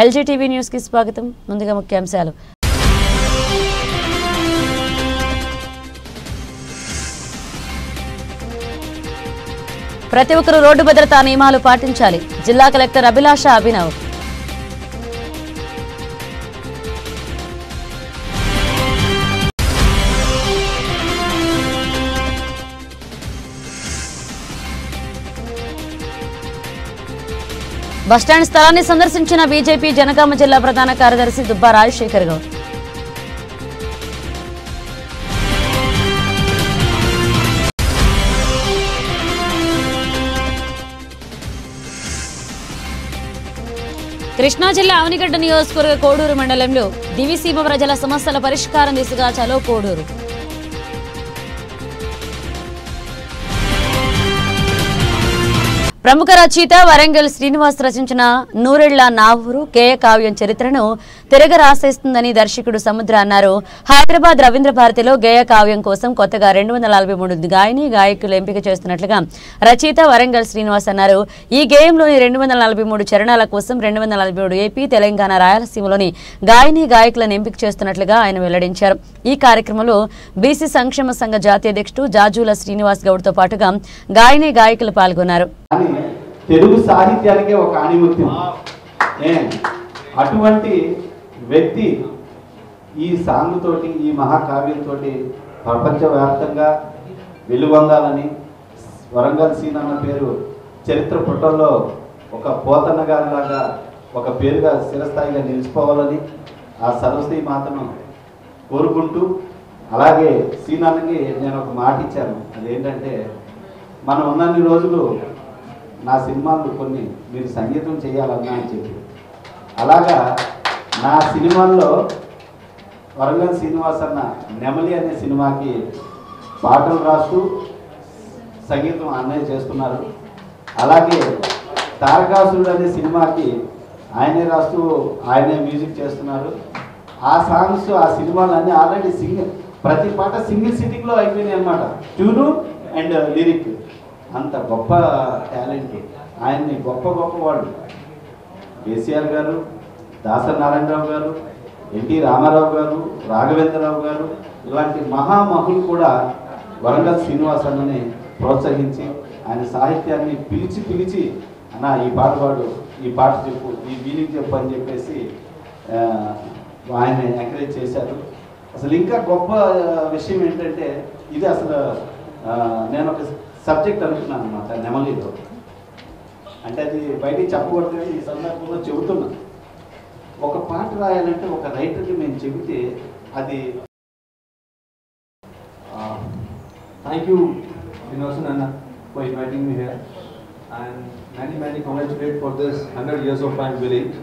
LG TV news కి స్వాగతం. ముందుగా ముఖ్యాంశాలు. ప్రతి ఒక్కరూ రోడ్డు భద్రతా నియమాలు పాటించాలి. జిల్లా కలెక్టర్ అభిలాష అభినవ్. బస్టాండ్ స్థలాన్ని సందర్శించిన బీజేపీ జనగామ జిల్లా ప్రధాన కార్యదర్శి దుబ్బా రాజశేఖర్ గౌడ్. కృష్ణా జిల్లా అవనిగడ్డ నియోజకవర్గ కోడూరు మండలంలో దివిసీమ ప్రజల సమస్యల పరిష్కారం దిశగా చలో కోడూరు. ప్రముఖ రచయిత వరంగల్ శ్రీనివాస్ రచించిన నూరెళ్ల నా ఊరు కేయ కావ్యం చరిత్రను తిరగ రాసేస్తుందని దర్శకుడు సముద్ర అన్నారు. హైదరాబాద్ రవీంద్ర భారతిలో గేయ కావ్యం కోసం కొత్తగా 243 గాయని గాయకులు ఎంపిక చేస్తున్నట్లుగా రచయిత వరంగల్ శ్రీనివాస్ అన్నారు. ఈ గేయంలోని 243 చరణాల కోసం 243 ఏపీ, తెలంగాణ, రాయలసీమలోని గాయని గాయకులను ఎంపిక చేస్తున్నట్లుగా ఆయన వెల్లడించారు. ఈ కార్యక్రమంలో బీసీ సంక్షేమ సంఘ జాతీయ అధ్యక్షుడు జాజుల శ్రీనివాస్ గౌడ్తో పాటుగా గాయని గాయకులు పాల్గొన్నారు. తెలుగు సాహిత్యానికే ఒక ఆణిముత్యం. అటువంటి వ్యక్తి ఈ సాంగ్ తోటి, ఈ మహాకావ్యంతో ప్రపంచవ్యాప్తంగా వెలుగొందాలని, వరంగల్ సీనన్న పేరు చరిత్ర పుటల్లో ఒక పోతన్న గారిలాగా ఒక పేరుగా చిరస్థాయిగా నిలిచిపోవాలని ఆ సరస్వతి మాతను కోరుకుంటూ, అలాగే సీనన్నకి నేను ఒక మాట ఇచ్చాను. అదేంటంటే, మనం ఉన్నన్ని రోజులు నా సినిమాలు కొన్ని మీరు సంగీతం చేయాలన్నా అని చెప్పి, అలాగా నా సినిమాల్లో వరంగల్ శ్రీనివాస్ అన్న నెమలి అనే సినిమాకి పాటలు రాస్తూ సంగీతం అన్నయ్య చేస్తున్నారు. అలాగే తారకాసురుడు అనే సినిమాకి ఆయనే రాస్తూ ఆయనే మ్యూజిక్ చేస్తున్నారు. ఆ సాంగ్స్, ఆ సినిమాలన్నీ ఆల్రెడీ ప్రతి పాట సింగిల్ సిట్టింగ్లో అయిపోయినాయి అన్నమాట. Tune and lyric. అంత గొప్ప టాలెంట్. ఆయన్ని గొప్ప గొప్ప వాళ్ళు కేసీఆర్ గారు, దాసరి నారాయణరావు గారు, ఎన్టీ రామారావు గారు, రాఘవేంద్రరావు గారు ఇలాంటి మహామహులు కూడా వరంగల్ శ్రీనివాస్ అన్నని ప్రోత్సహించి ఆయన సాహిత్యాన్ని పిలిచి అన్న ఈ పాట పాడు, ఈ పాట చెప్పు, ఈ మీనింగ్ చెప్పు అని చెప్పేసి ఆయన ఎంకరేజ్ చేశారు. అసలు ఇంకా గొప్ప విషయం ఏంటంటే, ఇది అసలు నేను ఒక సబ్జెక్ట్ అనుకున్నాను అన్నమాట నెమలిలో. అంటే అది బయటికి చెప్పకూడదు, ఈ సందర్భంలో చెబుతున్నా. ఒక పాట రాయాలంటే ఒక రైటర్కి మేము చెబితే అది. థ్యాంక్ యూ వినోసన్ అన్న for inviting me here and many congratulate for this 100 years of Pine Village.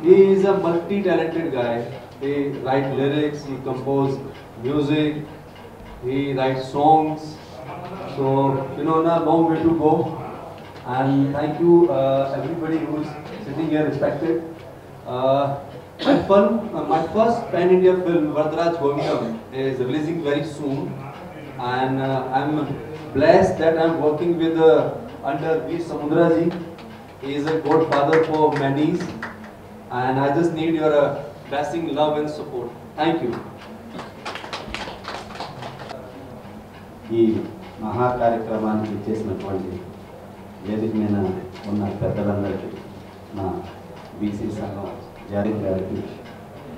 He is a multi-talented guy. He writes lyrics, he composes music, he writes songs. So, you know, a long way to go. And thank you everybody who is sitting here respected. My first Pan-India film, Varadaraj Govindam, is releasing very soon. And I'm blessed that I'm working with under V. Samudraji. He is a good father for many. And I just need your blessing, love and support. Thank you. ఈ మహా కార్యక్రమానికి చేసినటువంటి వేదిక మీద ఉన్న పెద్దలందరికీ, నా BC సంఘం జారీన్ గారికి,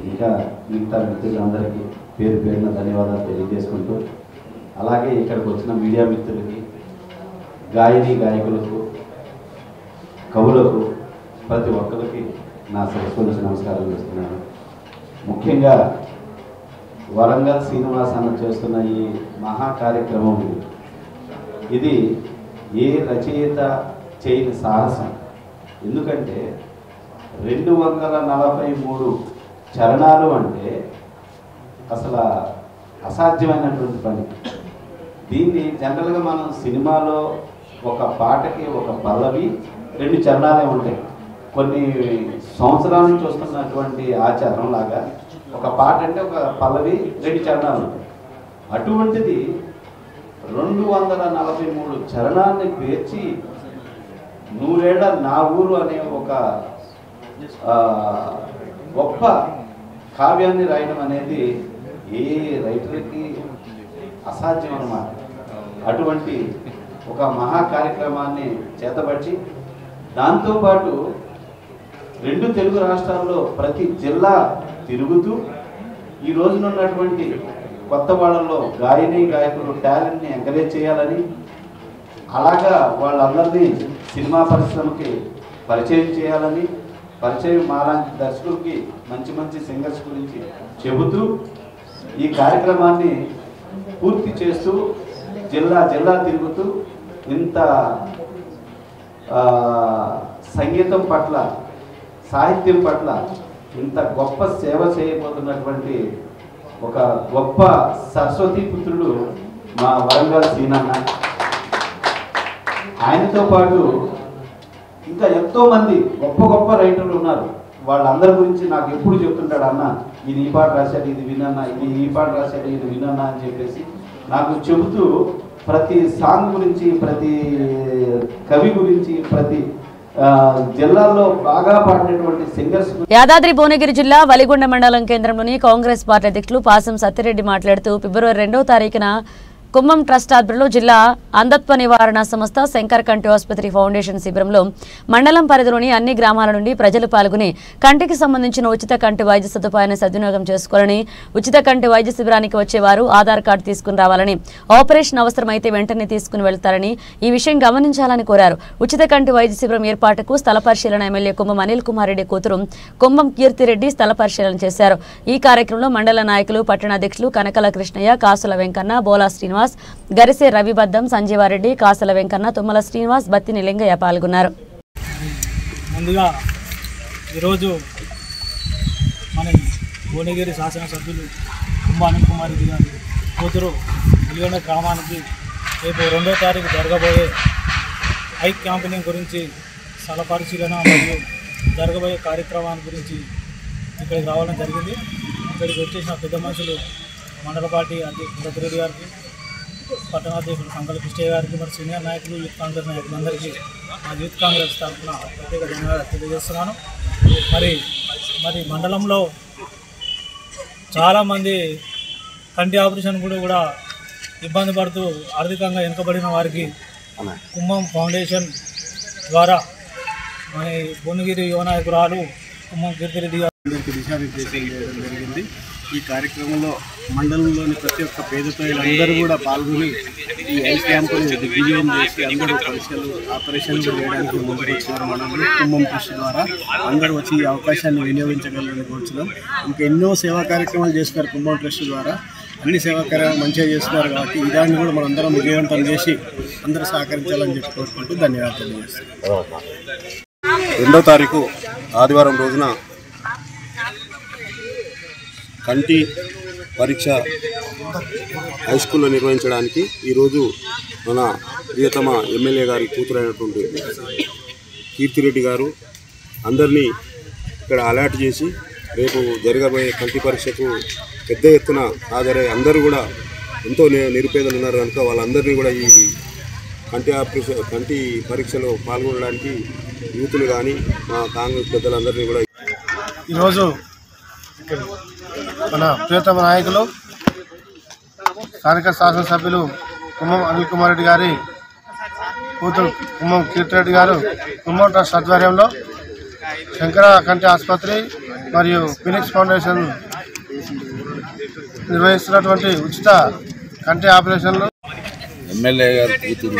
ఇంకా మిగతా మిత్రులందరికీ పేరు పేరున ధన్యవాదాలు తెలియజేసుకుంటూ, అలాగే ఇక్కడికి వచ్చిన మీడియా మిత్రులకి, గాయని గాయకులకు, కవులకు, ప్రతి ఒక్కరికి నా సరస్సు నుంచి నమస్కారం చేస్తున్నాను. ముఖ్యంగా వరంగల్ శ్రీనివాస్ అన్న చేస్తున్న ఈ మహా కార్యక్రమం ఇది ఏ రచయిత చేయని సాహసం. ఎందుకంటే 243 చరణాలు అంటే అసలు అసాధ్యమైనటువంటి పని. దీన్ని జనరల్గా మనం సినిమాలో ఒక పాటకి ఒక పల్లవి 2 చరణాలే ఉంటాయి. కొన్ని సంవత్సరాల నుంచి వస్తున్నటువంటి ఆచారం లాగా ఒక పాట అంటే ఒక పల్లవి 2 చరణాలు ఉంటాయి. అటువంటిది 243 చరణాన్ని పేర్చి నూరేళ్ల నా ఊరు అనే ఒక గొప్ప కావ్యాన్ని రాయడం అనేది ఏ రైటర్కి అసాధ్యం అన్నమాట. అటువంటి ఒక మహా కార్యక్రమాన్ని చేతబట్టి దాంతోపాటు 2 తెలుగు రాష్ట్రాల్లో ప్రతి జిల్లా తిరుగుతూ ఈ రోజున ఉన్నటువంటి కొత్త వాళ్ళలో గాయకులు టాలెంట్ని ఎంకరేజ్ చేయాలని, అలాగా వాళ్ళందరినీ సినిమా పరిశ్రమకి పరిచయం చేయాలని, పరిచయం మాలాంటి దర్శకులకి మంచి మంచి సింగర్స్ గురించి చెబుతూ ఈ కార్యక్రమాన్ని పూర్తి చేస్తూ జిల్లా తిరుగుతూ ఇంత సంగీతం పట్ల, సాహిత్యం పట్ల ఇంత గొప్ప సేవ చేయబోతున్నటువంటి ఒక గొప్ప సరస్వతీ పుత్రుడు మా వరంగల్ సీనన్న. ఆయనతో పాటు ఇంకా ఎంతోమంది గొప్ప రైటర్లు ఉన్నారు. వాళ్ళందరి గురించి నాకు ఎప్పుడు చెప్తుంటాడు, అన్న ఇది ఈ పాట రాశాడు ఇది వినన్నా, ఇది ఈ పాట రాశాడు ఇది వినన్నా అని చెప్పేసి నాకు చెబుతూ ప్రతి సాంగ్ గురించి, ప్రతి కవి గురించి, ప్రతి జిల్లాల్లో బాగా పాడినటువంటి సింగర్స్. యాదాద్రి భువనగిరి జిల్లా వలిగొండ మండలం కేంద్రంలోని కాంగ్రెస్ పార్టీ అధ్యక్షులు పాసం సత్యరెడ్డి మాట్లాడుతూ ఫిబ్రవరి 2వ తారీఖున కుమ్మం ట్రస్ట్ ఆధ్వర్యంలో జిల్లా అంధత్వ నివారణ సంస్థ శంకర్ కంటి ఆసుపత్రి ఫౌండేషన్ శిబిరంలో మండలం పరిధిలోని అన్ని గ్రామాల నుండి ప్రజలు పాల్గొని కంటికి సంబంధించిన ఉచిత కంటి వైద్య సదుపాయాన్ని సద్వినియోగం చేసుకోవాలని, ఉచిత కంటి వైద్య శిబిరానికి వచ్చేవారు ఆధార్ కార్డు తీసుకుని రావాలని, ఆపరేషన్ అవసరమైతే వెంటనే తీసుకుని వెళ్తారని ఈ విషయం గమనించాలని కోరారు. ఉచిత కంటి వైద్య శిబిరం ఏర్పాటుకు స్థల పరిశీలన ఎమ్మెల్యే కుమ్మం అనిల్ కుమార్ రెడ్డి కూతురు కుమ్మం కీర్తిరెడ్డి స్థల పరిశీలన చేశారు. ఈ కార్యక్రమంలో మండల నాయకులు, పట్టణ అధ్యక్షులు కనకల కృష్ణయ్య, కాసుల వెంకన్న, బోలా శ్రీనివాస్, గరిసే రవిబద్దం, సంజీవారెడ్డి, కాసల వెంకన్న, తుమ్మల శ్రీనివాస్, బత్తిని లింగయ్య పాల్గొన్నారు. ముందుగా ఈరోజు మన భువనగిరి శాసనసభ్యులు కుమ్మం అనిల్ కుమార్ రెడ్డి గారి కూతురు వెలిగొండ గ్రామానికి రేపు 2వ తారీఖు జరగబోయే ఐ క్యాంపెయినింగ్ గురించి స్థల పరిశీలన మరియు జరగబోయే కార్యక్రమాన్ని గురించి ఇక్కడికి రావడం జరిగింది. ఇక్కడికి వచ్చేసిన పెద్ద మనుషులు మండల పార్టీ అధ్యక్షుడు సత్యరెడ్డి గారికి, పట్టణాధ్యక్షుడు కంకల కృష్ణయ్య గారికి, మరి సీనియర్ నాయకులు, యూత్ కాంగ్రెస్ నాయకులందరికీ మా యూత్ కాంగ్రెస్ తరఫున ప్రత్యేక ధన్యవాదాలు తెలియజేస్తున్నాను. మరి మండలంలో చాలామంది కంటి ఆపరేషన్ కూడా ఇబ్బంది పడుతూ ఆర్థికంగా వెనుకబడిన వారికి కుమ్మం ఫౌండేషన్ ద్వారా మన భువనగిరి యువ నాయకురాలు కుమ్మం కీర్తిరెడ్డి గారు దిశానిర్దేశం చేయడం జరిగింది. ఈ కార్యక్రమంలో మండలంలోని ప్రతి ఒక్క పేద ప్రజలందరూ కూడా పాల్గొని ఈ ఐ క్యాంపుని దిగ్విజయం చేసి అందరూ ఆపరేషన్లు చేయడానికి ముందుకు వచ్చిన మండలంలో కుమ్మం ట్రస్ట్ ద్వారా అందరూ వచ్చి ఈ అవకాశాన్ని వినియోగించగలరని కోరుచున్నాం. ఇంకా ఎన్నో సేవా కార్యక్రమాలు చేస్తున్నారు కుమ్మం ట్రస్ట్ ద్వారా, అన్ని సేవా కార్యక్రమాలు మంచిగా చేస్తున్నారు కాబట్టి ఈ దాన్ని కూడా మనందరం విజయవంతం చేసి అందరూ సహకరించాలని చెప్పి కోరుకుంటూ ధన్యవాదాలు తెలియజేస్తున్నాం. 2వ తారీఖు ఆదివారం రోజున కంటి పరీక్ష హై స్కూల్లో నిర్వహించడానికి ఈరోజు మన ప్రియతమ ఎమ్మెల్యే గారి కూతురైనటువంటి కీర్తిరెడ్డి గారు అందరినీ ఇక్కడ అలర్ట్ చేసి రేపు జరగబోయే కంటి పరీక్షకు పెద్ద ఎత్తున హాజరై అందరూ కూడా ఎంతో నిరుపేదలు ఉన్నారు కనుక వాళ్ళందరినీ కూడా ఈ కంటి పరీక్షలో పాల్గొనడానికి యూత్లు కానీ మా కాంగ్రెస్ పెద్దలందరినీ కూడా ఈరోజు మన ప్రియతమ నాయకులు స్థానిక శాసనసభ్యులు కుమ్మం అనిల్ కుమార్ రెడ్డి గారి కూతురు కుమ్మం కీర్తిరెడ్డి గారు కుమ్మం ట్రస్ట్ ఆధ్వర్యంలో శంకర కంటి ఆసుపత్రి మరియు ఫినిక్స్ ఫౌండేషన్ నిర్వహిస్తున్నటువంటి ఉచిత కంటి ఆపరేషన్లు ఎమ్మెల్యే గారి కూతురు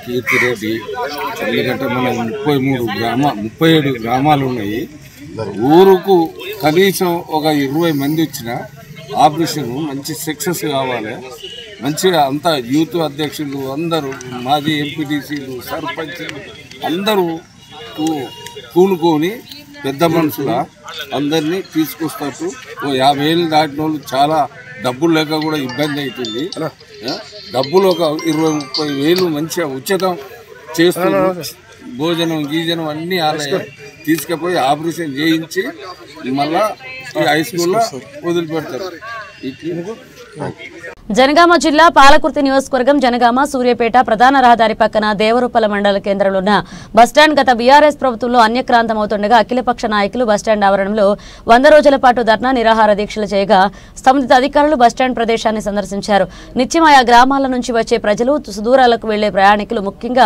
కీర్తిరెడ్డి ఎందుకంటే మన 37 గ్రామాలు ఉన్నాయి. ఊరుకు కనీసం ఒక 20 మంది వచ్చిన ఆపరేషన్ మంచి సక్సెస్ కావాలి. మంచిగా అంతా యూత్ అధ్యక్షులు అందరూ, మాజీ ఎంపీటీసీలు, సర్పంచులు అందరూ కూనుకొని పెద్ద మనుషుల అందరినీ తీసుకొస్తూ 50 ఏళ్ళు దాటిన వాళ్ళు చాలా డబ్బులు లేక కూడా ఇబ్బంది అవుతుంది. డబ్బులు ఒక 20-30 వేలు మంచిగా ఉచితం చేస్తున్నారు. భోజనం గీజనం అన్నీ ఆలయ తీసుకుపోయి ఆపరేషన్ చేయించి మళ్ళా ఈ హై స్కూల్లో వదిలిపెడతారు. జనగామ జిల్లా పాలకుర్తి నియోజకవర్గం జనగామ సూర్యాపేట ప్రధాన రహదారి పక్కన దేవరూపల మండల కేంద్రంలో ఉన్న బస్టాండ్ గత బీఆర్ఎస్ ప్రభుత్వంలో అన్యక్రాంతమవుతుండగా అఖిలపక్ష నాయకులు బస్టాండ్ ఆవరణంలో 100 రోజుల పాటు ధర్నా నిరాహార దీక్షలు చేయగా సంబంధిత అధికారులు బస్టాండ్ ప్రదేశాన్ని సందర్శించారు. నిత్యం ఆయా గ్రామాల నుంచి వచ్చే ప్రజలు సుదూరాలకు వెళ్లే ప్రయాణికులు ముఖ్యంగా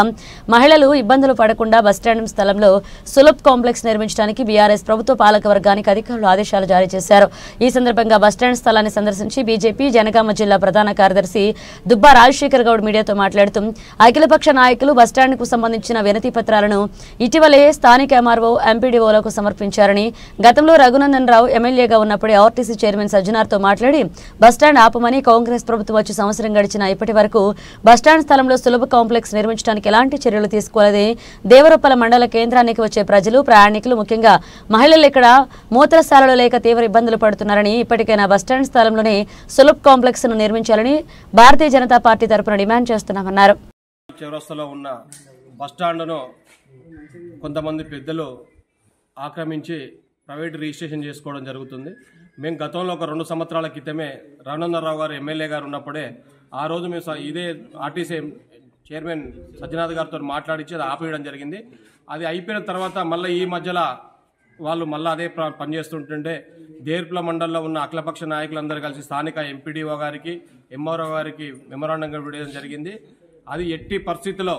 మహిళలు ఇబ్బందులు పడకుండా బస్టాండ్ స్థలంలో సులభ్ కాంప్లెక్స్ నిర్మించడానికి బీఆర్ఎస్ ప్రభుత్వ పాలక వర్గానికి అధికారులు ఆదేశాలు జారీ చేశారు. ఈ సందర్భంగా బస్టాండ్ స్థలాన్ని సందర్శించి బీజేపీ జనగామ జిల్లా ప్రధాన కార్యదర్శి దుబ్బా రాజశేఖర్ గౌడ్ మీడియాతో మాట్లాడుతూ అఖిలపక్ష నాయకులు బస్టాండ్కు సంబంధించిన వినతి పత్రాలను ఇటీవలే స్థానిక ఎంఆర్ఓ ఎంపీడీఓలకు సమర్పించారని, గతంలో రఘునందన్ రావు ఎమ్మెల్యేగా ఉన్నప్పుడే ఆర్టీసీ చైర్మన్ సజ్జనార్తో మాట్లాడి బస్టాండ్ ఆపమని కాంగ్రెస్ ప్రభుత్వం వచ్చి సంవత్సరం గడిచిన ఇప్పటి వరకు బస్టాండ్ స్థలంలో సులభ కాంప్లెక్స్ నిర్మించడానికి ఎలాంటి చర్యలు తీసుకోలేదని, దేవరూపల మండల కేంద్రానికి వచ్చే ప్రజలు ప్రయాణికులు ముఖ్యంగా మహిళలు ఇక్కడ మూత్రశాలలు లేక తీవ్ర ఇబ్బందులు పడుతున్నారని, ఇప్పటికైనా బస్టాండ్ స్థలంలోనే సులభ్ కాంప్లెక్స్ ను నిర్మించాలని భారతీయ జనతా పార్టీ తరపున డిమాండ్ చేస్తున్నామన్నారు. చౌరస్తాలో ఉన్న బస్టాండ్ను కొంతమంది పెద్దలు ఆక్రమించి ప్రైవేట్ రిజిస్ట్రేషన్ చేసుకోవడం జరుగుతుంది. మేము గతంలో ఒక 2 సంవత్సరాల క్రితమే రఘునందనరావు గారు ఎమ్మెల్యే గారు ఉన్నప్పుడే ఆ రోజు మేము ఇదే ఆర్టీసీ చైర్మన్ సజ్జనాథ్ గారితో మాట్లాడించి అది ఆపేయడం జరిగింది. అది అయిపోయిన తర్వాత మళ్ళీ ఈ మధ్యలో వాళ్ళు మళ్ళీ అదే పనిచేస్తుంటుంటే దేర్పుల మండలంలో ఉన్న అఖిలపక్ష నాయకులందరూ కలిసి స్థానిక ఎంపీడీఓ గారికి ఎంఆర్ఓ గారికి మెమరాండం విడడం జరిగింది. అది ఎట్టి పరిస్థితిలో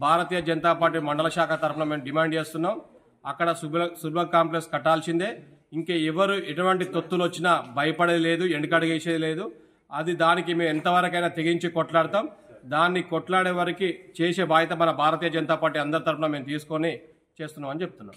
భారతీయ జనతా పార్టీ మండల శాఖ తరఫున మేము డిమాండ్ చేస్తున్నాం. అక్కడ సులభ కాంప్లెక్స్ కట్టాల్సిందే. ఇంకే ఎవరు ఎటువంటి తొత్తులు వచ్చినా భయపడేది లేదు, ఎండుకడిగేసేది లేదు. అది దానికి మేము ఎంతవరకైనా తెగించి కొట్లాడతాం. దాన్ని కొట్లాడే వరకు చేసే బాధ్యత మన భారతీయ జనతా పార్టీ అందరి తరఫున మేము తీసుకొని చేస్తున్నామని చెప్తున్నాం.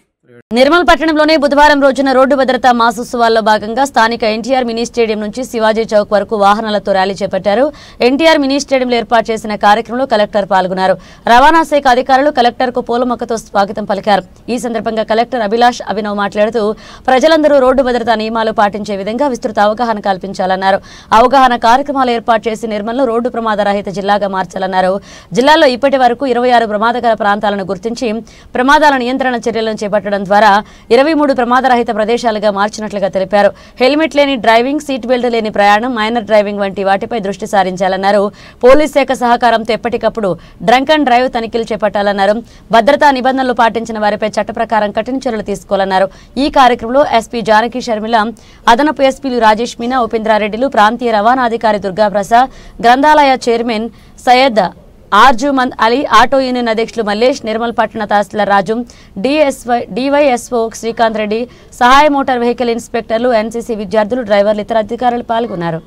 నిర్మల్ పట్టణంలోనే బుధవారం రోజున రోడ్డు భద్రతా మాసోత్సవాల్లో భాగంగా స్థానిక ఎన్టీఆర్ మినీ స్టేడియం నుంచి శివాజీ చౌక్ వరకు వాహనాలతో ర్యాలీ చేపట్టారు. ఎన్టీఆర్ మినీ స్టేడియంలో ఏర్పాటు చేసిన కార్యక్రమంలో కలెక్టర్ పాల్గొన్నారు. రవాణా శాఖ అధికారులు కలెక్టర్ కు పూలమొక్కతో స్వాగతం పలికారు. ఈ సందర్భంగా కలెక్టర్ అభిలాష్ అభినవ్ మాట్లాడుతూ ప్రజలందరూ రోడ్డు భద్రతా నియమాలు పాటించే విధంగా విస్తృత అవగాహన కల్పించాలన్నారు. అవగాహన కార్యక్రమాలు ఏర్పాటు చేసి నిర్మల్ను రోడ్డు ప్రమాద రహిత జిల్లాగా మార్చాలన్నారు. జిల్లాలో ఇప్పటి వరకు 26 ప్రమాదకర ప్రాంతాలను గుర్తించి ప్రమాదాల నియంత్రణ చర్యలను చేపట్టడం ద్వారా 23 ప్రమాదరహిత ప్రదేశాలుగా మార్చినట్లుగా తెలిపారు. హెల్మెట్ లేని డ్రైవింగ్, సీట్ బెల్ట్ లేని ప్రయాణం, మైనర్ డ్రైవింగ్ వంటి వాటిపై దృష్టి సారించాలన్నారు. పోలీస్ శాఖ సహకారంతో ఎప్పటికప్పుడు డ్రంక్ అండ్ డ్రైవ్ తనిఖీలు చేపట్టాలన్నారు. భద్రతా నిబంధనలు పాటించిన వారిపై చట్ట ప్రకారం కఠిన చర్యలు తీసుకోవాలన్నారు. ఈ కార్యక్రమంలో ఎస్పీ జానకి షర్మిల, అదనపు ఎస్పీలు రాజేష్ మీనా, ఉపేంద్రారెడ్డిలు, ప్రాంతీయ రవాణాధికారి దుర్గాప్రసాద్, గ్రంథాలయ chairman Syed Arjumand Ali, auto union అధ్యక్షులు మల్లేష్, నిర్మల్ పట్టణ తహసీల్దార్ రాజు, డివైఎస్ఓ శ్రీకాంత్ రెడ్డి, సహాయ మోటార్ వెహికల్ ఇన్స్పెక్టర్లు, ఎన్సీసీ విద్యార్థులు, డ్రైవర్లు, ఇతర అధికారులు పాల్గొన్నారు.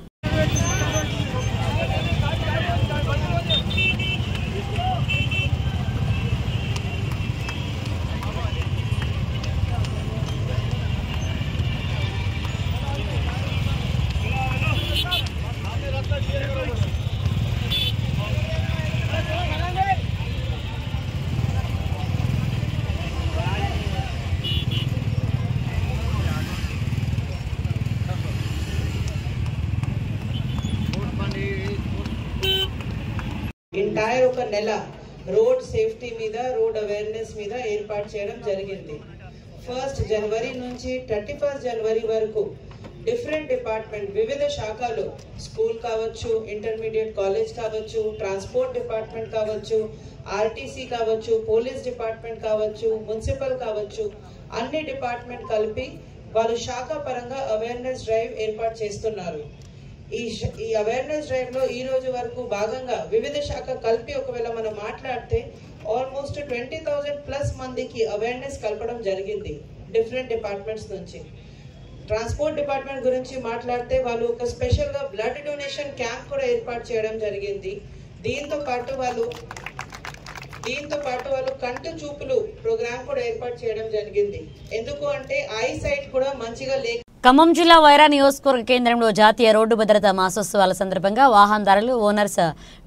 ఎంటైర్ ఒక నెల రోడ్ సేఫ్టీ మీద, రోడ్ అవేర్నెస్ మీద ఏర్పాటు చేయడం జరిగింది. 1 జనవరి నుంచి 31 జనవరి వరకు డిఫరెంట్ డిపార్ట్మెంట్, వివిధ శాఖలు, స్కూల్ కావచ్చు, ఇంటర్మీడియట్ కాలేజ్ కావచ్చు, ట్రాన్స్పోర్ట్ డిపార్ట్మెంట్ కావచ్చు, ఆర్టీసీ కావచ్చు, పోలీస్ డిపార్ట్మెంట్ కావచ్చు, మున్సిపల్ కావచ్చు, అన్ని డిపార్ట్మెంట్ కలిపి వాళ్ళు శాఖ పరంగా అవేర్నెస్ డ్రైవ్ ఏర్పాటు చేస్తున్నారు. ఈ అవేర్నెస్ డ్రైవ్ లో ఈ రోజు వరకు భాగంగా వివిధ శాఖ కలిపి ఒకవేళ మనం మాట్లాడితే ఆల్మోస్ట్ 20,000+ మందికి అవేర్నెస్ కల్పడం జరిగింది డిఫరెంట్ డిపార్ట్మెంట్స్ నుంచి. ట్రాన్స్పోర్ట్ డిపార్ట్మెంట్ గురించి మాట్లాడితే వాళ్ళు ఒక స్పెషల్ గా బ్లడ్ డొనేషన్ క్యాంప్ కూడా ఏర్పాటు చేయడం జరిగింది. దీంతో పాటు వాళ్ళు కంటి చూపులు ప్రోగ్రామ్ కూడా ఏర్పాటు చేయడం జరిగింది. ఎందుకు అంటే ఐ సైట్ కూడా మంచిగా లేక. ఖమ్మం జిల్లా వైరా నియోజకవర్గ కేంద్రంలో జాతీయ రోడ్డు భద్రతా మాసోత్సవాల సందర్భంగా వాహనదారులు, ఓనర్స్,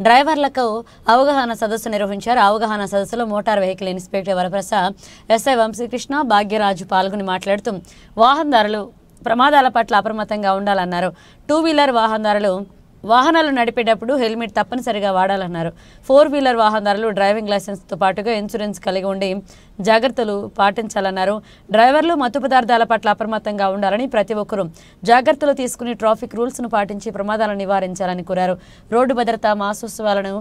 డ్రైవర్లకు అవగాహన సదస్సు నిర్వహించారు. అవగాహన సదస్సులో motor vehicle inspector Varaprasad, SI Vamsikrishna, Bhagyaraju పాల్గొని మాట్లాడుతూ వాహనదారులు ప్రమాదాల పట్ల అప్రమత్తంగా ఉండాలన్నారు. 2 వీలర్ వాహనదారులు వాహనాలు నడిపేటప్పుడు హెల్మెట్ తప్పనిసరిగా వాడాలన్నారు. 4-వీలర్ వాహనదారులు డ్రైవింగ్ లైసెన్స్తో పాటుగా ఇన్సూరెన్స్ కలిగి ఉండి జాగ్రత్తలు పాటించాలన్నారు. డ్రైవర్లు మత్తు పదార్థాల పట్ల అప్రమత్తంగా ఉండాలని, ప్రతి ఒక్కరూ జాగ్రత్తలు తీసుకుని ట్రాఫిక్ రూల్స్ను పాటించి ప్రమాదాలను నివారించాలని కోరారు. రోడ్డు భద్రతా మాసోత్సవాలను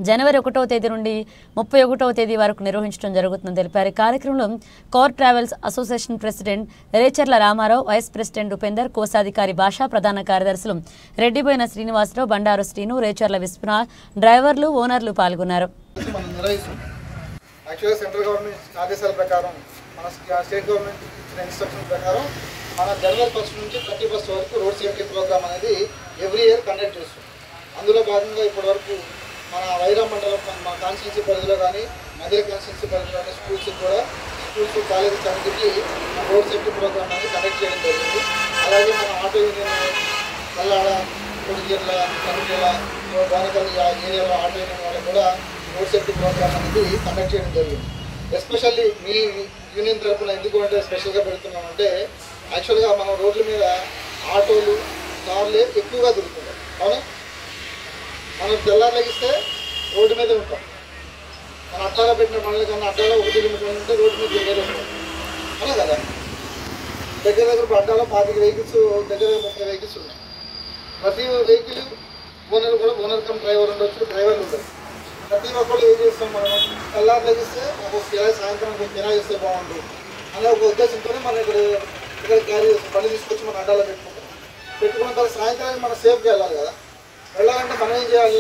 జనవరి 1వ తేదీ నుండి 31వ తేదీ వరకు నిర్వహించడం జరుగుతుందని తెలిపారు. కార్యక్రమంలో core travels association president Recharla Ramarao, vice president Upender, కోశాధికారి భాష, ప్రధాన కార్యదర్శులు రెడ్డిబోయిన శ్రీనివాసరావు, బండారు శ్రీను, రేచర్ల విశ్వనాథ్, డ్రైవర్లు, ఓనర్లు పాల్గొన్నారు. సెంట్రల్ గవర్నమెంట్ ఆదేశాల ప్రకారం మన స్టేట్ గవర్నమెంట్ ఇచ్చిన ఇన్స్ట్రక్షన్ ప్రకారం మన జనవరి 1 నుంచి 31 వరకు రోడ్ సేఫ్టీ ప్రోగ్రామ్ అనేది ఎవ్రీ ఇయర్ కండక్ట్ చేస్తాం. అందులో భాగంగా ఇప్పటివరకు మన వైరా మండలం మన కాన్స్టిట్యున్సీ పరిధిలో కానీ మధ్య కాన్స్టిట్యున్సీ పరిధిలో కానీ స్కూల్స్ కాలేజెస్ అన్నిటికీ రోడ్ సేఫ్టీ ప్రోగ్రామ్ అనేది కండక్ట్ చేయడం జరిగింది. అలాగే మన ఆటో యూనియన్ కల్లాడ, కొడిగేర్ల, కనుగేల, వానకల్లి ఏరియాలో ఆటో యూనియన్ వాళ్ళకి కూడా రోడ్ సేఫ్టీ ప్రోగ్రామ్ అనేది కండక్ట్ చేయడం జరిగింది. ఎస్పెషల్లీ మీ యూనియన్ తరఫున ఎందుకు అంటే స్పెషల్గా పెడుతున్నామంటే యాక్చువల్గా మనం రోడ్ల మీద ఆటోలు, కార్లే ఎక్కువగా దొరుకుతున్నాయి. అవునా, మనం తెల్లారలేగిస్తే రోడ్డు మీదే ఉంటాం. మన అడ్డాలో పెట్టిన పనుల కన్నా అడ్డాలో 1 కిలోమీటర్ ఉంటే రోడ్డు మీద వేరే ఉంటాం. అవునా కదా, దగ్గర అడ్డాలో 25 వెహికల్స్, దగ్గర 30 వెహికల్స్ ఉన్నాయి. ప్రతి వెహికల్ ఓనర్ కూడా ఓనర్ కమ్ డ్రైవర్ ఉండొచ్చు, డ్రైవర్లు ఉండొచ్చు. ప్రతి ఒక్కళ్ళు ఏం చేస్తాం, మనం తెల్లారలేగిస్తే ఒక కిరాయి, సాయంత్రం ఒక కిరాయి ఇస్తే బాగుంటుంది అనే ఒక ఉద్దేశంతోనే మనం ఇక్కడ క్యారీ చేస్తాం. బండి తీసుకొచ్చి మన అడ్డాలో పెట్టుకున్న తర్వాత సాయంత్రానికి మనం సేఫ్గా వెళ్ళాలి కదా. వెళ్ళాలంటే మనం ఏం చేయాలి,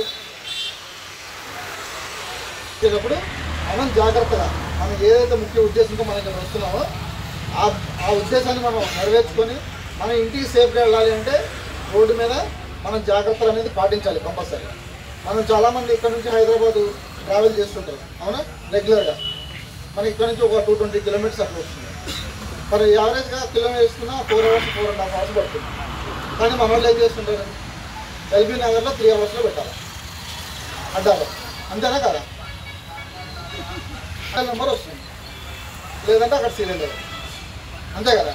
చేసినప్పుడు మనం జాగ్రత్తగా మనం ఏదైతే ముఖ్య ఉద్దేశంతో మనం ఇక్కడ వస్తున్నామో ఆ ఉద్దేశాన్ని మనం నెరవేర్చుకొని మన ఇంటికి సేఫ్గా వెళ్ళాలి అంటే రోడ్డు మీద మనం జాగ్రత్తలు అనేది పాటించాలి కంపల్సరీ. మనం చాలామంది ఇక్కడ నుంచి హైదరాబాద్ ట్రావెల్ చేస్తుంటారు. అవునా, రెగ్యులర్గా మనం ఇక్కడ నుంచి ఒక 220 కిలోమీటర్స్ అట్లా వస్తుంది. మరి యావరేజ్గా కిలోమీటర్ వేసుకున్నా 4 hours 4.5 hours పడుతుంది. కానీ మన వాళ్ళు ఏం చేస్తుంటారు, ఎల్బీ నగర్లో 3 hours పెట్టాలి అడ్డాలో. అంతేనా కదా, నెంబర్ వస్తుంది, లేదంటే అక్కడ సీరియల్ లేదు. అంతే కదా.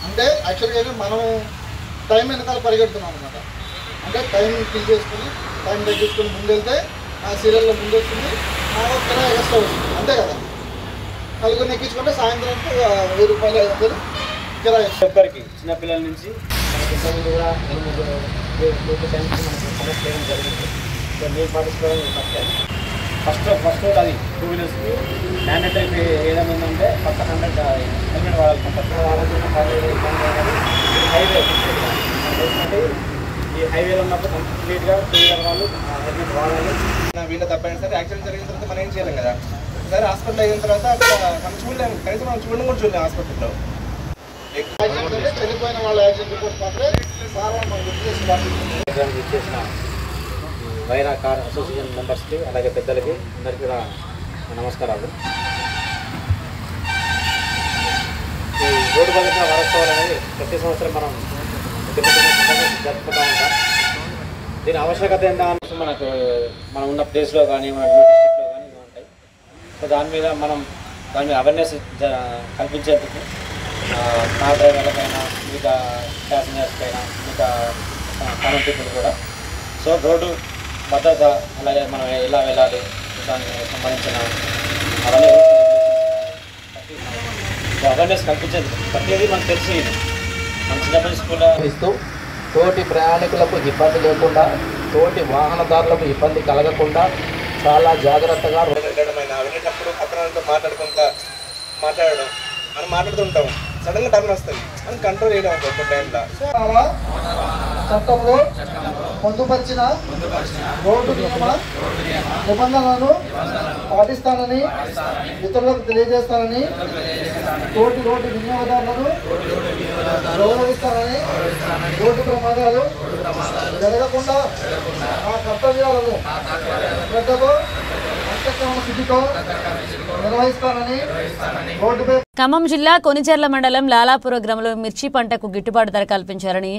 అంటే యాక్చువల్గా మనం టైం వెనకాల పరిగెడుతున్నాం అనమాట. అంటే టైం కిల్ చేసుకుని టైం తగ్గించుకొని ముందెళ్తే ఆ సీరియల్లో ముందు వస్తుంది, నాకు కిరాయి ఎక్స్ట్రా వస్తుంది. అంతే కదా. నలుగురిని ఎక్కించుకుంటే సాయంత్రానికి 1000 రూపాయలు 500 కిరాయి. ఒక్కరికి చిన్నపిల్లల నుంచి మనకి కూడా 2-3 టైమ్స్ మనకి కండక్ట్ చేయడం జరిగింది. సో మీరు పార్టిసిపేట్ ఫస్ట్ రోడ్ అది 2 వీలర్స్కి మ్యాండేటరీ ఏదైనా ఉందంటే కొత్త హెల్మెట్ వాడాలి. కంపల్సరీ వాడాల్సిన హైవే ఎందుకంటే ఈ హైవేలో ఉన్నప్పుడు కంప్లీట్గా 2 వీలర్ వాళ్ళు హెల్మెట్ వాడాలి. వీళ్ళ తప్పైనా సరే యాక్సిడెంట్ జరిగిన తర్వాత మనం ఏం చేయలేం కదా. సరే హాస్పిటల్ అయిన తర్వాత అక్కడ మనం చూడలేము, కనీసం మనం చూడడం కూడా చూడలేము హాస్పిటల్లో. యాక్సిడెంట్ అంటే చనిపోయిన వాళ్ళ యాక్సిడెంట్ రిపోర్ట్ మాత్రమే సార్ మనం చేసిన వైరా కార్ అసోసియేషన్ మెంబర్స్కి అలాగే పెద్దలకి అందరికీ కూడా నమస్కారాలు. ఈ రోడ్డు భద్రతా వారోత్సవాలు అనేది ప్రతి సంవత్సరం మనం జరుపుకుంటూ ఉంటాం. దీని ఆవశ్యకత ఏంటంటే మనం ఉన్న ప్లేస్లో కానీ మన డిస్ట్రిక్ట్లో కానీ ఉంటాయి. సో దాని మీద అవేర్నెస్ కల్పించేందుకు కార్ డ్రైవర్లకైనా మిగతా ప్యాసింజర్స్కైనా మిగతా కామన్ పీపుల్ కూడా సో రోడ్డు భద్రత అలాగే మనం ఎలా వెళ్ళాలి దానికి సంబంధించిన అవన్నీ అవేర్నెస్ కల్పించేది ప్రతిదీ మనకు తెలిసి మన చిన్నప్పటి స్కూల్లో ఇస్తూ తోటి ప్రయాణికులకు ఇబ్బంది లేకుండా తోటి వాహనదారులకు ఇబ్బంది కలగకుండా చాలా జాగ్రత్తగా వెళ్ళేటప్పుడు పక్కనతో మాట్లాడడం మనం మాట్లాడుతుంటాం, సడన్గా టర్న్ వస్తుంది అని కంట్రోల్ చేయడం ఒక టైంలో. చట్టంలో పొందుపరిచిన రోడ్డు నియమ నిబంధనలను పాటిస్తానని ఇతరులకు తెలియజేస్తానని తోటి రోడ్డు వినియోగదారులను గౌరవిస్తానని రోడ్డు ప్రమాదాలు జరగకుండా ఆ కర్తవ్యాలను శ్రద్ధతో అంతఃకరణ శుద్ధితో నిర్వహిస్తానని రోడ్డుపై. ఖమ్మం జిల్లా కొనిచెర్ల మండలం లాలాపుర గ్రామంలో మిర్చి పంటకు గిట్టుబాటు ధర కల్పించాలని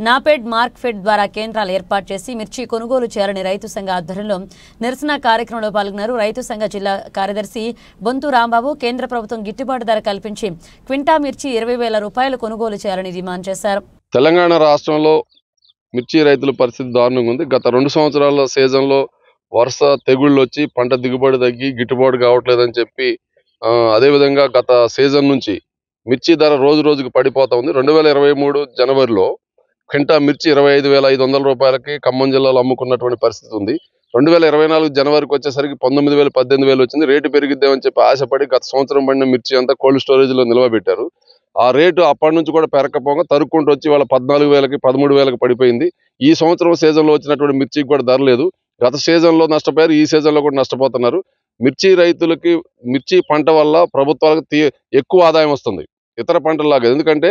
నాపెడ్ మార్క్ఫెడ్ ద్వారా కేంద్రాలు ఏర్పాటు చేసి మిర్చి కొనుగోలు చేయాలని రైతు సంఘ ఆధ్వర్యంలో నిరసన కార్యక్రమంలో పాల్గొన్నారు. రైతు సంఘ జిల్లా కార్యదర్శి బొంతు రాంబాబు కేంద్ర ప్రభుత్వం గిట్టుబాటు ధర కల్పించి క్వింటా మిర్చి 20,000 రూపాయలు కొనుగోలు చేయాలని డిమాండ్ చేశారు. తెలంగాణ రాష్ట్రంలో మిర్చి రైతుల పరిస్థితి దారుణంగా ఉంది. గత 2 సంవత్సరాల సీజన్లో వరుస తెగుళ్ళు వచ్చి పంట దిగుబడి తగ్గి గిట్టుబాటు కావట్లేదని చెప్పి అదేవిధంగా గత సీజన్ నుంచి మిర్చి ధర రోజు రోజుకు పడిపోతా ఉంది. 2023 జనవరిలో క్వింటా మిర్చి 25,500 రూపాయలకి ఖమ్మం జిల్లాలో అమ్ముకున్నటువంటి పరిస్థితి ఉంది. 2024 జనవరికి వచ్చేసరికి 19,000 18,000 వచ్చింది. రేటు పెరిగిద్దామని చెప్పి ఆశపడి గత సంవత్సరం పడిన మిర్చి అంతా కోల్డ్ స్టోరేజ్లో నిల్వ పెట్టారు. ఆ రేటు అప్పటి నుంచి కూడా పెరగకపోగా తరుక్కుంటూ వచ్చి వాళ్ళ 14,000కి 13,000కి పడిపోయింది. ఈ సంవత్సరం సీజన్లో వచ్చినటువంటి మిర్చికి కూడా ధర లేదు. గత సీజన్లో నష్టపోయారు, ఈ సీజన్లో కూడా నష్టపోతున్నారు. మిర్చి రైతులకి మిర్చి పంట వల్ల ప్రభుత్వాలకు ఎక్కువ ఆదాయం వస్తుంది ఇతర పంటల్లాగా. ఎందుకంటే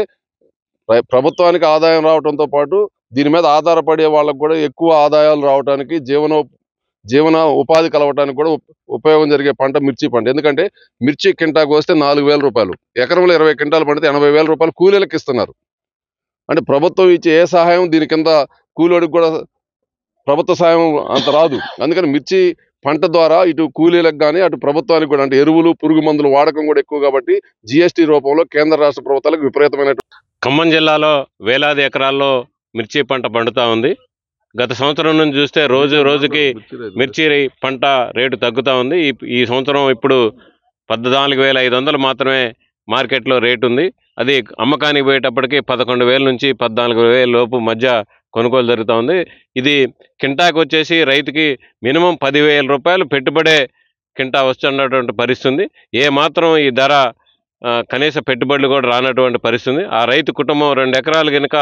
ప్రభుత్వానికి ఆదాయం రావడంతో పాటు దీని మీద ఆధారపడే వాళ్ళకు కూడా ఎక్కువ ఆదాయాలు రావడానికి జీవన ఉపాధి కలవటానికి కూడా ఉపయోగం జరిగే పంట మిర్చి పంట. ఎందుకంటే మిర్చి కింటాకు వస్తే 4,000 రూపాయలు, ఎకరంలో 20 క్వింటాలు పండితే 80,000 రూపాయలు కూలీలకు ఇస్తున్నారు. అంటే ప్రభుత్వం ఇచ్చే ఏ సహాయం దీని కింద కూలీలకు కూడా ప్రభుత్వ సహాయం అంత రాదు. అందుకని మిర్చి పంట ద్వారా ఇటు కూలీలకు కానీ అటు ప్రభుత్వానికి కూడా, అంటే ఎరువులు పురుగు మందులు వాడకం కూడా ఎక్కువ కాబట్టి GST రూపంలో కేంద్ర రాష్ట్ర ప్రభుత్వాలకు విపరీతమైన. ఖమ్మం జిల్లాలో వేలాది ఎకరాల్లో మిర్చి పంట పండుతూ ఉంది. గత సంవత్సరం నుంచి చూస్తే రోజు రోజుకి మిర్చి పంట రేటు తగ్గుతూ ఉంది. ఈ సంవత్సరం ఇప్పుడు 14,500 మాత్రమే మార్కెట్లో రేటు ఉంది. అది అమ్మకానికి పోయేటప్పటికి 11,000 నుంచి 14,000 లోపు మధ్య కొనుగోలు జరుగుతూ ఉంది. ఇది కింటాకు వచ్చేసి రైతుకి మినిమం 10,000 రూపాయలు పెట్టుబడే కింటా వస్తున్నటువంటి పరిస్థితి. ఏ మాత్రం ఈ ధర కనీస పెట్టుబడులు కూడా రానటువంటి పరిస్థితి. ఆ రైతు కుటుంబం 2 ఎకరాలు కనుక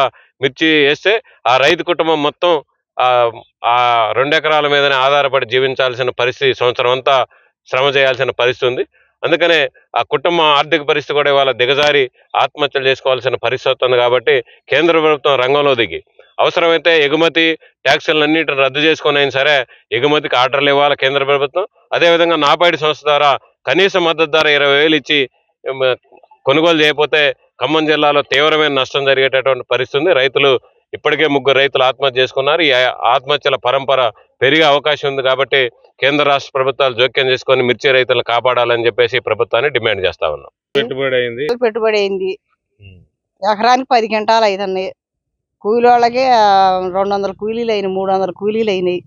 మిర్చి వేస్తే ఆ రైతు కుటుంబం మొత్తం ఆ 2 ఎకరాల మీదనే ఆధారపడి జీవించాల్సిన పరిస్థితి, సంవత్సరం అంతా శ్రమ చేయాల్సిన పరిస్థితి ఉంది. అందుకనే ఆ కుటుంబం ఆర్థిక పరిస్థితి కూడా ఇవాళ దిగజారి ఆత్మహత్యలు చేసుకోవాల్సిన పరిస్థితి ఉంది. కాబట్టి కేంద్ర ప్రభుత్వం రంగంలో దిగి అవసరమైతే ఎగుమతి ట్యాక్సులన్నింటిని రద్దు చేసుకుని అయినా సరే ఎగుమతికి ఆర్డర్లు ఇవ్వాలి కేంద్ర ప్రభుత్వం. అదేవిధంగా నాబార్డు సంస్థ ద్వారా కనీస మద్దతు ధర 20,000 ఇచ్చి కొనుగోలు చేయకపోతే ఖమ్మం జిల్లాలో తీవ్రమైన నష్టం జరిగేటటువంటి పరిస్థితి ఉంది. రైతులు ఇప్పటికే 3 రైతులు ఆత్మహత్య చేసుకున్నారు. ఈ ఆత్మహత్యల పరంపర పెరిగే అవకాశం ఉంది. కాబట్టి కేంద్ర రాష్ట్ర ప్రభుత్వాలు జోక్యం చేసుకొని మిర్చి రైతులను కాపాడాలని చెప్పేసి ప్రభుత్వాన్ని డిమాండ్ చేస్తా ఉన్నాం. పెట్టుబడి అయింది ఎకరానికి 10 క్వింటాలు అవుతున్నాయి. కూలీ వాళ్ళకి 200 కూలీలు అయినాయి, 300 కూలీలు అయినాయి.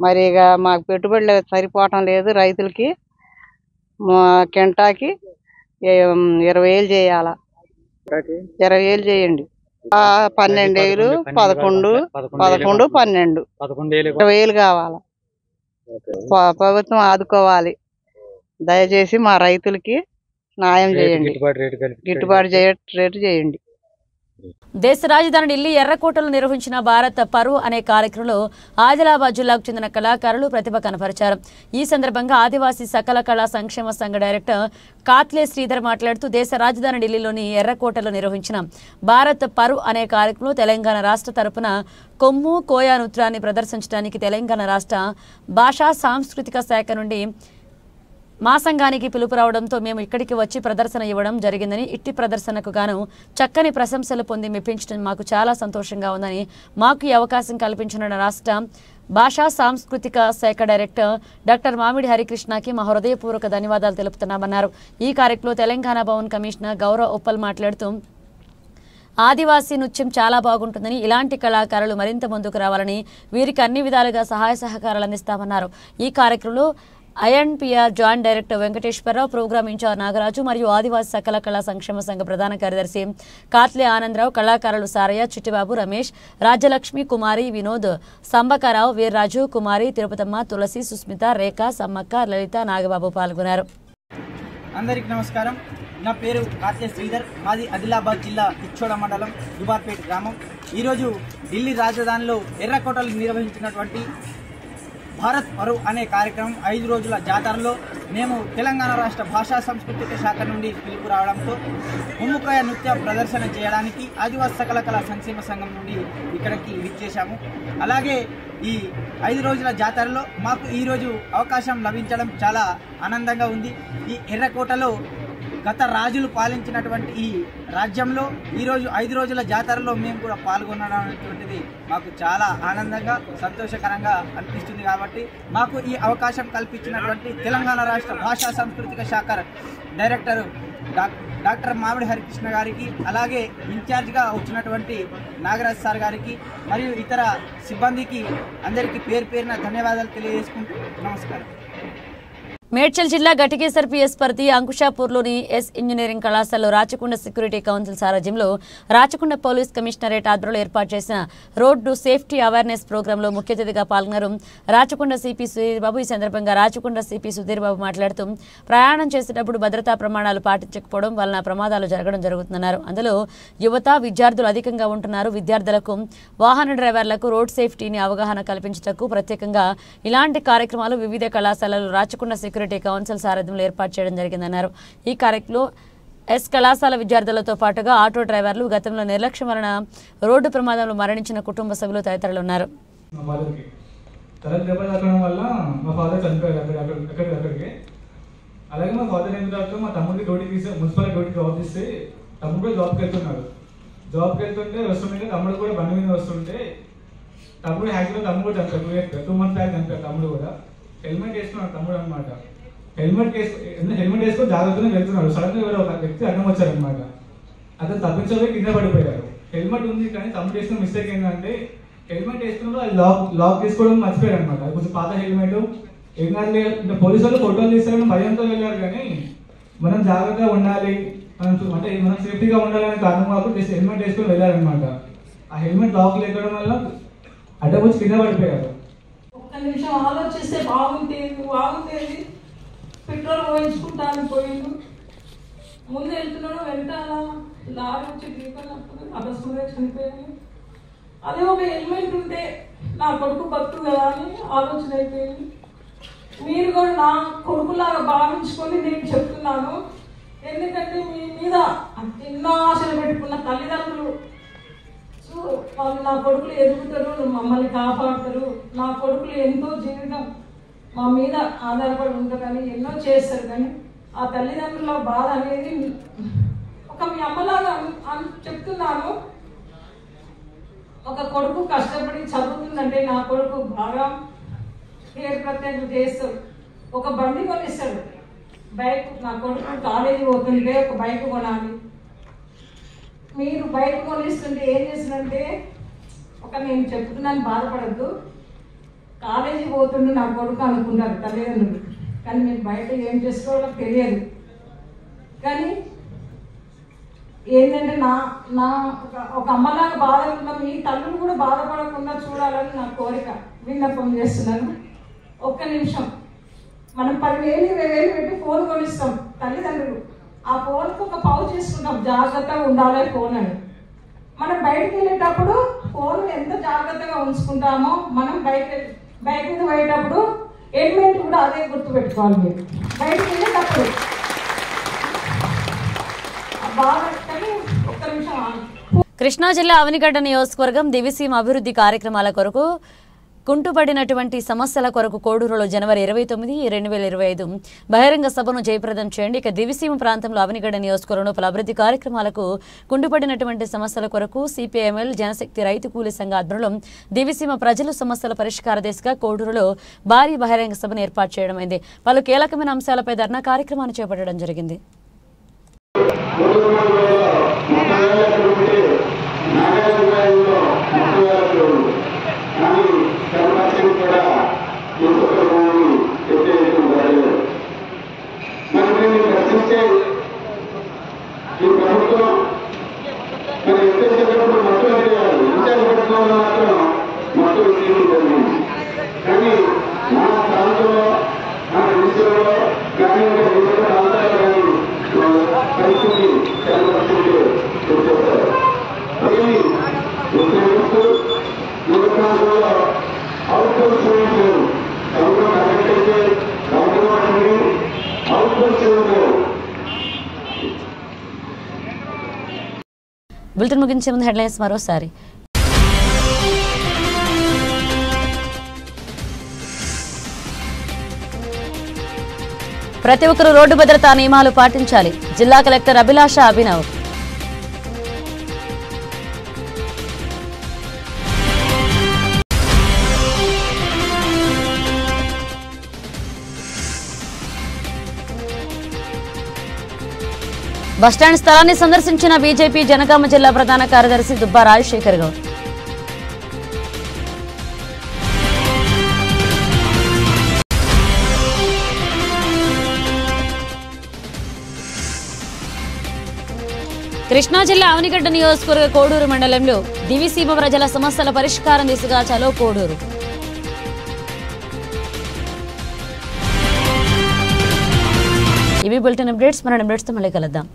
మరి ఇక మాకు పెట్టుబడులు సరిపోవటం లేదు. రైతులకి కింటాకి 20,000 చేయాల, 20,000 చేయండి. 12,000, 11, 12, 20,000 కావాలా. ప్రభుత్వం ఆదుకోవాలి. దయచేసి మా రైతులకి న్యాయం చేయండి, గిట్టుబాటు రేటు చేయండి. దేశ రాజధాని ఢిల్లీ ఎర్రకోటలో నిర్వహించిన భారత్ పరువు అనే కార్యక్రమంలో ఆదిలాబాద్ జిల్లాకు చెందిన కళాకారులు ప్రతిభ కనపరిచారు. ఈ సందర్భంగా ఆదివాసీ సకల కళా సంక్షేమ సంఘ డైరెక్టర్ కాత్లే శ్రీధర్ మాట్లాడుతూ దేశ రాజధాని ఢిల్లీలోని ఎర్రకోటలో నిర్వహించిన భారత్ పరువు అనే కార్యక్రమంలో తెలంగాణ రాష్ట్ర తరపున కొమ్ము కోయా నృత్యాన్ని ప్రదర్శించడానికి తెలంగాణ రాష్ట్ర భాషా సాంస్కృతిక శాఖ నుండి మా సంఘానికి పిలుపు రావడంతో మేము ఇక్కడికి వచ్చి ప్రదర్శన ఇవ్వడం జరిగిందని, ఇట్టి ప్రదర్శనకు గాను చక్కని ప్రశంసలు పొంది మెప్పించడం మాకు చాలా సంతోషంగా ఉందని, మాకు ఈ అవకాశం కల్పించిన రాష్ట్ర భాషా సాంస్కృతిక శాఖ డైరెక్టర్ డాక్టర్ మామిడి హరికృష్ణకి మా హృదయపూర్వక ధన్యవాదాలు తెలుపుతున్నామన్నారు. ఈ కార్యక్రమంలో తెలంగాణ భవన్ కమిషనర్ గౌరవ్ ఉప్పల్ మాట్లాడుతూ ఆదివాసీ నృత్యం చాలా బాగుంటుందని, ఇలాంటి కళాకారులు మరింత ముందుకు రావాలని, వీరికి అన్ని విధాలుగా సహాయ సహకారాలు అందిస్తామన్నారు. ఈ కార్యక్రమంలో INPR joint director Venkateswararao, program incharge Nagaraju మరియు ఆదివాసీ సకల కళా సంక్షేమ సంఘ ప్రధాన కార్యదర్శి కాత్లే ఆనందరావు, కళాకారులు సారయ్య, చిట్టిబాబు, రమేష్, రాజ్యలక్ష్మి, కుమారి, వినోద్, సంబకరావు, వీర్రాజు, కుమారి, తిరుపతమ్మ, తులసి, సుస్మిత, రేఖ, సమ్మక్క, లలిత, నాగబాబు పాల్గొన్నారు. అందరికీ నమస్కారం. నా పేరు కాత్లే శ్రీధర్. మాది ఆదిలాబాద్ జిల్లా ఇచ్చోడ మండలం దుబార్పేట గ్రామం. ఈరోజు ఢిల్లీ రాజధానిలో ఎర్రకోటలో నిర్వహించినటువంటి భారత్ పరువు అనే కార్యక్రమం 5 రోజుల జాతరలో మేము తెలంగాణ రాష్ట్ర భాషా సాంస్కృతిక శాఖ నుండి పిలుపు రావడంతో కొమ్ముకాయ నృత్య ప్రదర్శన చేయడానికి ఆదివాసీ సకల కళా సంక్షేమ సంఘం నుండి ఇక్కడికి విచ్చేశాము. అలాగే ఈ 5 రోజుల జాతరలో మాకు ఈరోజు అవకాశం లభించడం చాలా ఆనందంగా ఉంది. ఈ ఎర్రకోటలో గత రాజులు పాలించినటువంటి ఈ రాజ్యంలో ఈరోజు 5 రోజుల జాతరలో మేము కూడా పాల్గొనడం అనేటువంటిది మాకు చాలా ఆనందంగా సంతోషకరంగా అనిపిస్తుంది. కాబట్టి మాకు ఈ అవకాశం కల్పించినటువంటి తెలంగాణ రాష్ట్ర భాషా సాంస్కృతిక శాఖ డైరెక్టర్ డాక్టర్ మామిడి హరికృష్ణ గారికి, అలాగే ఇన్ఛార్జ్గా వచ్చినటువంటి నాగరాజ్ సార్ గారికి మరియు ఇతర సిబ్బందికి అందరికీ పేరు పేరున ధన్యవాదాలు తెలియజేసుకుంటూ నమస్కారం. మేడ్చల్ జిల్లా ఘటకేసర్ పిఎస్ పరిధి అంకుషాపూర్లోని ఎస్ ఇంజనీరింగ్ కళాశాలలో రాచకొండ సెక్యూరిటీ కౌన్సిల్ సారథ్యంలో రాచకొండ పోలీస్ కమిషనరేట్ ఆధ్వర్యంలో ఏర్పాటు చేసిన రోడ్డు సేఫ్టీ అవేర్నెస్ ప్రోగ్రాంలో ముఖ్య అతిథిగా పాల్గొన్నారు రాచకొండ సిపి సుధీర్ బాబు. ఈ సందర్భంగా రాచకొండ సిపి సుధీర్ బాబు మాట్లాడుతూ ప్రయాణం చేసేటప్పుడు భద్రతా ప్రమాణాలు పాటించకపోవడం వలన ప్రమాదాలు జరగడం జరుగుతుందన్నారు. అందులో యువత విద్యార్థులు అధికంగా ఉంటున్నారు. విద్యార్థులకు వాహన డ్రైవర్లకు రోడ్ సేఫ్టీని అవగాహన కల్పించటకు ప్రత్యేకంగా ఇలాంటి కార్యక్రమాలు వివిధ కళాశాలలు రాచకొండ సెక్యూరిటీ కౌన్సిల్ సారథ్యంలో ఏర్పాటు చేయడం జరిగిందన్నారు. ఈ కార్యక్రమంలో ఎస్ కళాశాల విద్యార్థులతో పాటుగా ఆటో డ్రైవర్లు, గతంలో నిర్లక్ష్యం వలన రోడ్డు ప్రమాదంలో మరణించిన కుటుంబ సభ్యులు తదితరులు ఉన్నారు. మా ఫాదర్ చనిపోయారు అక్కడికి. అలాగే మా ఫాదర్ అయిన తర్వాత మా తమ్ముడికి డ్యూటీ మున్సిపల్ డ్యూటీ జాబ్ చేస్తే తమ్ముడు కూడా జాబ్కి వెళ్తున్నాడు. జాబ్కి వెళ్తుంటే వస్తుంటే తమ్ముడు కూడా బండి మీద వస్తుంటే తమ్ముడు యాక్చువల్గా తమ్ముడు కూడా చనిపోయారు. 2 months బ్యాక్ చనిపోయారు తమ్ముడు కూడా. హెల్మెట్ వేసుకున్నాడు తమ్ముడు అనమాట. హెల్మెట్ వేసుకొని జాగ్రత్తగా వెళ్తున్నాడు. సడన్గా ఎవరో ఒక వ్యక్తి అడ్డం వచ్చారనమాట. అతను తప్పించబోయి కింద పడిపోయారు. హెల్మెట్ ఉంది కానీ తమ్ముడు చేసిన మిస్టేక్ ఏంటంటే హెల్మెట్ వేసుకున్నప్పుడు అది లాక్ తీసుకోవడం మర్చిపోయారు అనమాట. అది కొంచెం పాత హెల్మెట్. ఏం కాదు ఇంకా పోలీసు వాళ్ళు ఫోటోలు తీస్తారని భయంతో వెళ్ళారు. కానీ మనం జాగ్రత్తగా ఉండాలి, అంటే మనం సేఫ్టీగా ఉండాలని కారణం కాకుండా హెల్మెట్ వేసుకొని వెళ్ళారనమాట. ఆ హెల్మెట్ లాక్ లేకపోవడం వల్ల అడ్డం వచ్చి కింద పడిపోయారు. ఒక్క నిమిషం ఆలోచిస్తే బాగుండేది. పెట్రోల్ పోయించుకుంటాను పోయిండు. ముందు వెళ్తున్నాడు, వెంటాల లారీ వచ్చి ఢీకొన్నప్పుడు అకస్మాత్తుగా చనిపోయాను. అదే ఒక హెల్మెట్ ఉంటే నా కొడుకు బతు కదా అని ఆలోచన అయిపోయింది. మీరు కూడా నా కొడుకులాగా భావించుకొని నేను చెప్తున్నాను. ఎందుకంటే మీ మీద ఎన్నో ఆశలు పెట్టుకున్న తల్లిదండ్రులు వాళ్ళు నా కొడుకులు ఎదుగుతారు, మమ్మల్ని కాపాడుతారు, నా కొడుకులు ఎంతో జీవితం మా మీద ఆధారపడి ఉంటారని ఎన్నో చేస్తారు. కానీ ఆ తల్లిదండ్రుల బాధ అనేది ఒక మీ అమ్మలాగా చెప్తున్నాను. ఒక కొడుకు కష్టపడి చదువుతుందంటే నా కొడుకు బాగా పేరు ప్రత్యేకత చేస్తాడు. ఒక బండి కొనిస్తాడు, బైక్. నా కొడుకు కాలేజీ పోతుంటే ఒక బైక్ కొనాలి. మీరు బైక్ కొనిస్తుంటే ఏం చేస్తుందంటే నేను చెప్తున్నాను బాధపడద్దు, కాలేజీ పోతుండే నా కొడుకు అనుకుంటారు తల్లిదండ్రులు. కానీ మీరు బయట ఏం చేసుకోవాలో తెలియదు. కానీ ఏంటంటే నా ఒక అమ్మలాగా బాధపడుతున్నా మీ తల్లులు కూడా బాధపడకుండా చూడాలని నా కోరిక, విన్నపం చేస్తున్నాను. ఒక్క నిమిషం మనం 10,000 20,000 పెట్టి ఫోన్ కొనిస్తాం తల్లిదండ్రులు. ఆ ఫోన్కు ఒక పౌచ్ చేసుకుంటాం, జాగ్రత్తగా ఉండాలి ఫోన్ అని. మనం బయటకు వెళ్ళేటప్పుడు ఫోన్ ఎంత జాగ్రత్తగా ఉంచుకుంటామో మనం బైక్ మీద పోయేటప్పుడు హెల్మెట్ కూడా అదే గుర్తుపెట్టుకోవాలి. మీరు బయటకు వెళ్ళేటప్పుడు బాగా. కానీ ఒక్క నిమిషం. కృష్ణా జిల్లా అవనిగడ్డ నియోజకవర్గం దివిసీమ అభివృద్ధి కార్యక్రమాల కొరకు కుంటుపడినటువంటి సమస్యల కొరకు కోడూరులో జనవరి 29, 2025 బహిరంగ సభను జయప్రదం చేయండి. ఇక దివిసీమ ప్రాంతంలో అవనిగడ్డ నియోజకవర్గంలో పలు అభివృద్ధి కార్యక్రమాలకు కుంటుపడినటువంటి సమస్యల కొరకు సిపిఎంఎల్ జనశక్తి రైతు కూలీ సంఘ ఆధ్వర్యంలో దివిసీమ ప్రజలు సమస్యల పరిష్కార దిశగా కోడూరులో భారీ బహిరంగ సభను ఏర్పాటు చేయడమైంది. పలు కీలకమైన అంశాలపై ధర్నా కార్యక్రమాన్ని చేపట్టడం జరిగింది. బులెటిన్ ముగించే ముందు హెడ్లైన్స్ మరోసారి. ప్రతి ఒక్కరూ రోడ్డు భద్రతా నియమాలు పాటించాలి. జిల్లా కలెక్టర్ అభిలాష అభినవ్. బస్టాండ్ స్థలాన్ని సందర్శించిన బీజేపీ జనగామ జిల్లా ప్రధాన కార్యదర్శి దుబ్బా రాజశేఖర్ గౌడ్. కృష్ణా జిల్లా అవనిగడ్డ నియోజకవర్గ కోడూరు మండలంలో దివిసీమ ప్రజల సమస్యల పరిష్కారం దిశగా చలో కోడూరు. ఇవి బులెటిన్ అప్డేట్స్. మన అప్డేట్స్తో మళ్ళీ కలుద్దాం.